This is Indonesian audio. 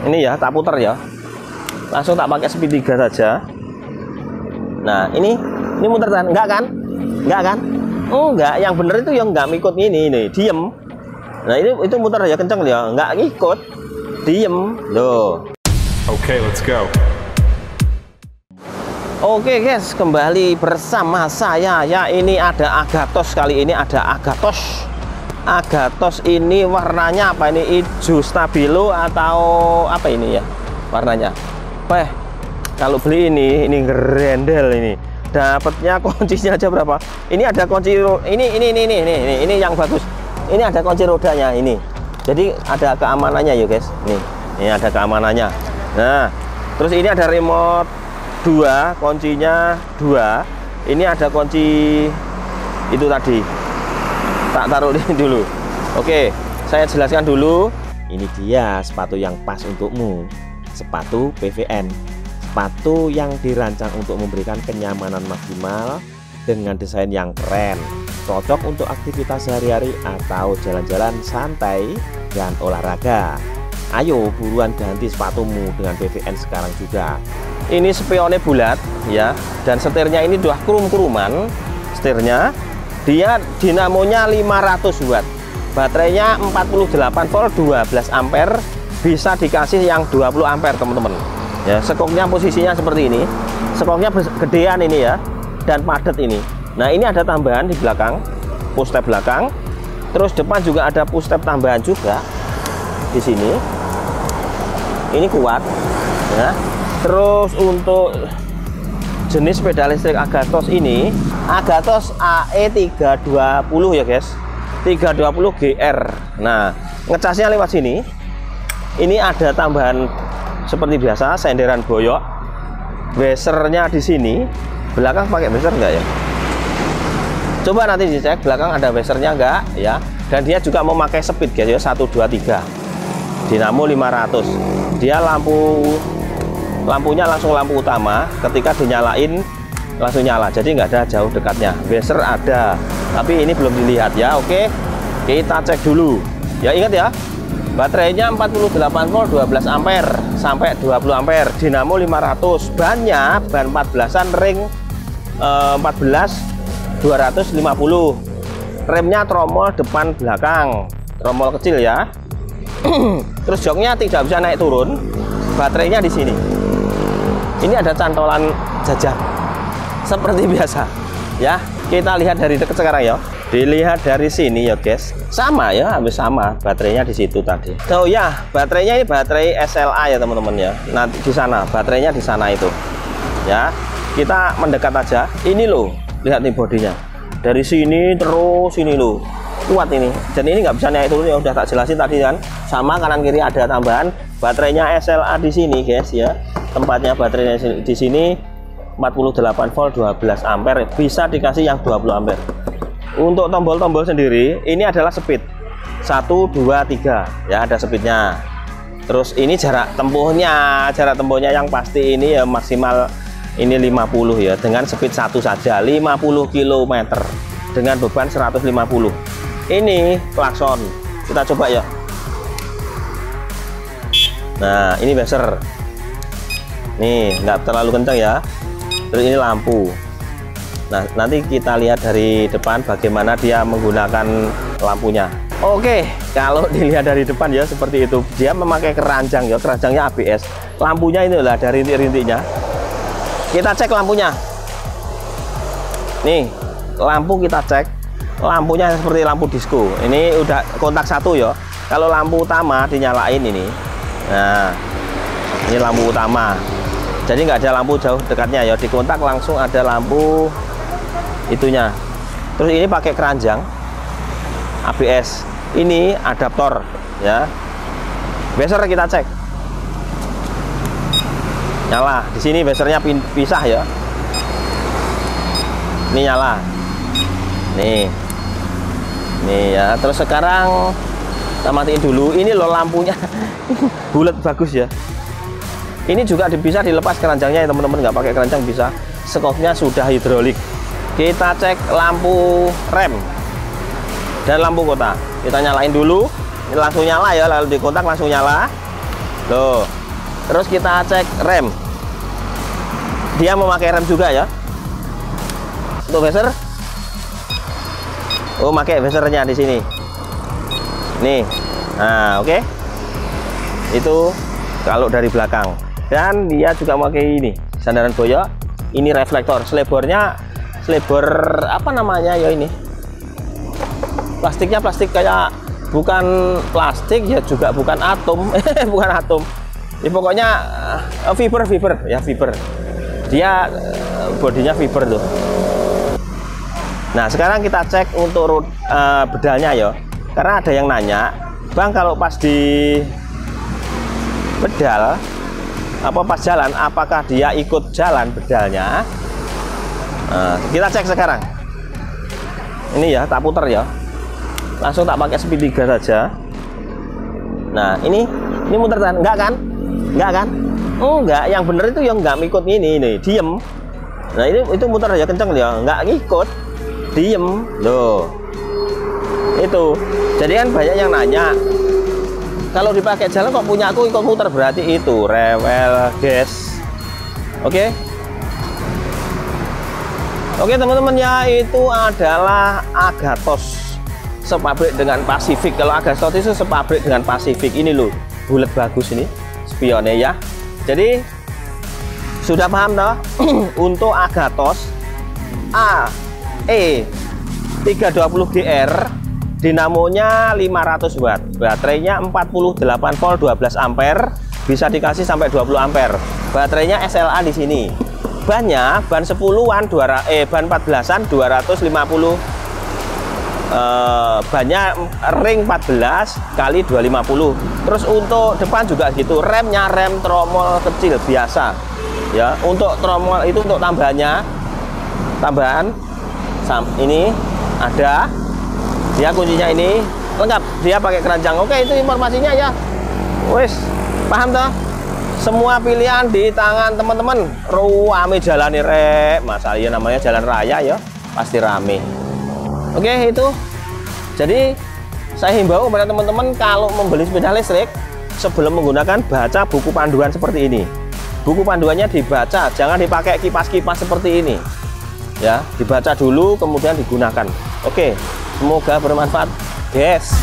Ini ya, tak puter ya. Langsung tak pakai speed 3 saja. Nah, ini muter kan? Enggak kan? Enggak kan? Oh, enggak. Yang bener itu yang enggak ngikut ini, diem. Nah, itu muter ya kenceng ya, enggak ngikut. Diem. Loh. Oke, let's go. Oke guys, kembali bersama saya ya. Ini ada Agathos, kali ini ada Agathos. Agathos ini warnanya apa ini? Hijau stabilo atau apa ini ya? Warnanya. Kalau beli ini gerendel ini. Dapatnya kuncinya aja berapa? Ini ada kunci ini yang bagus. Ini ada kunci rodanya ini. Jadi ada keamanannya ya guys. Ini ada keamanannya. Nah, terus ini ada remote 2, kuncinya 2. Ini ada kunci itu tadi. Tak taruh ini dulu. Oke, saya jelaskan dulu. Ini dia sepatu yang pas untukmu. Sepatu PVN. Sepatu yang dirancang untuk memberikan kenyamanan maksimal dengan desain yang keren, cocok untuk aktivitas sehari-hari atau jalan-jalan santai dan olahraga. Ayo buruan ganti sepatumu dengan PVN sekarang juga. Ini spionnya bulat ya, dan setirnya ini udah krum-kruman. Setirnya dia dinamonya 500 watt, baterainya 48 volt 12 ampere, bisa dikasih yang 20 ampere teman-teman. Ya, sekoknya posisinya seperti ini. Sekoknya gedean ini ya, dan padat ini. Nah, ini ada tambahan di belakang, push tab belakang. Terus depan juga ada push tab tambahan juga di sini. Ini kuat ya. Terus untuk jenis sepeda listrik Agathos ini, Agathos AE320 ya guys, 320 GR. Nah, ngecasnya lewat sini. Ini ada tambahan seperti biasa, senderan boyok, besernya di sini. Belakang pakai beser enggak ya? Coba nanti dicek belakang ada besernya enggak ya. Dan dia juga memakai speed guys ya, 1 2 3. Dinamo 500. Dia lampunya langsung lampu utama, ketika dinyalain langsung nyala. Jadi nggak ada jauh dekatnya. Beser ada, tapi ini belum dilihat ya. Oke, kita cek dulu. Ya ingat ya. Baterainya 48 volt 12 ampere sampai 20 ampere, dinamo 500, bannya ban 14-an ring 14 250. Remnya tromol depan belakang, tromol kecil ya. Terus joknya tidak bisa naik turun. Baterainya di sini. Ini ada cantolan jajah seperti biasa ya. Kita lihat dari dekat sekarang ya. Dilihat dari sini ya guys, sama ya, hampir sama baterainya di situ tadi. Oh ya, baterainya ini baterai SLA ya teman-teman ya. Nanti di sana baterainya di sana itu ya. Kita mendekat aja. Ini loh, lihat nih bodinya dari sini terus ini loh, kuat ini. Dan ini nggak bisa naik turun ya, udah tak jelasin tadi kan. Sama kanan kiri ada tambahan. Baterainya SLA di sini guys ya. Tempatnya baterainya di sini 48 volt 12 ampere, bisa dikasih yang 20 ampere. Untuk tombol-tombol sendiri, ini adalah speed 1, 2, 3 ya, ada speednya. Terus ini jarak tempuhnya yang pasti ini ya maksimal ini 50 ya, dengan speed 1 saja 50 km dengan beban 150. Ini klakson, kita coba ya. Nah, ini buzzer. Nih, nggak terlalu kencang ya. Terus ini lampu. Nah, nanti kita lihat dari depan bagaimana dia menggunakan lampunya. Oke, kalau dilihat dari depan ya seperti itu. Dia memakai keranjang ya, keranjangnya ABS. Lampunya ini lah dari rintik-rintiknya. Kita cek lampunya. Nih, lampu kita cek. Lampunya seperti lampu disco. Ini udah kontak 1 ya. Kalau lampu utama dinyalain ini. Nah, ini lampu utama. Jadi nggak ada lampu jauh dekatnya ya. Di kontak langsung ada lampu itunya. Terus ini pakai keranjang ABS, ini adaptor ya. Beser kita cek, nyala. Di sini besernya pisah ya. Ini nyala. Nih ya. Terus sekarang kita matiin dulu. Ini loh lampunya bulat bagus ya. Ini juga bisa dilepas keranjangnya ya teman-teman, nggak pakai keranjang bisa. Skoknya sudah hidrolik. Kita cek lampu rem dan lampu kota. Kita nyalain dulu. Ini langsung nyala ya, lalu di kontak langsung nyala. Loh. Terus kita cek rem. Dia memakai rem juga ya. Untuk beser. Oh, pakai besernya di sini. Nih. Nah, oke. Itu kalau dari belakang. Dan dia juga memakai ini, sandaran boyo. Ini reflektor. Selebornya selebor apa namanya ya ini? Plastiknya plastik kayak bukan plastik ya juga bukan atom. Bukan atom. Ya, pokoknya fiber ya, fiber. Dia bodinya fiber tuh. Nah, sekarang kita cek untuk bedalnya ya. Karena ada yang nanya, Bang, kalau pas di bedal apa pas jalan, apakah dia ikut jalan bedalnya? Kita cek sekarang. Ini ya, tak puter ya. Langsung tak pakai speed 3 saja. Nah, ini muter kan? Enggak kan? Enggak kan? Enggak, yang bener itu yang enggak ngikut ini diem. Nah, itu muter ya kenceng ya, enggak ngikut. Diem loh. Itu. Jadi kan banyak yang nanya, kalau dipakai jalan kok punya aku ikut muter, berarti itu rewel gas. Oke. Oke teman-teman ya, itu adalah Agathos sepabrik dengan Pacific. Kalau Agathos itu sepabrik dengan Pacific. Ini loh, bulat bagus ini spionnya ya. Jadi sudah paham toh? Untuk Agathos AE320GR, dinamonya 500 watt, baterainya 48 volt 12 ampere, bisa dikasih sampai 20 ampere. Baterainya SLA di sini. Bannya ban 10-an ban 14-an 250. Bannya ring 14 kali 250. Terus untuk depan juga gitu. Remnya rem tromol kecil biasa. Ya, untuk tromol itu untuk tambahan ini ada. Dia kuncinya ini lengkap, dia pakai keranjang. Oke, itu informasinya ya. Wes, paham toh? Semua pilihan di tangan teman-teman. Rame jalan nih rek, masa iya namanya jalan raya ya, pasti rame. Oke, itu. Jadi saya himbau kepada teman-teman kalau membeli sepeda listrik, sebelum menggunakan baca buku panduan seperti ini. Buku panduannya dibaca, jangan dipakai kipas-kipas seperti ini. Ya, dibaca dulu kemudian digunakan. Oke. Semoga bermanfaat, guys.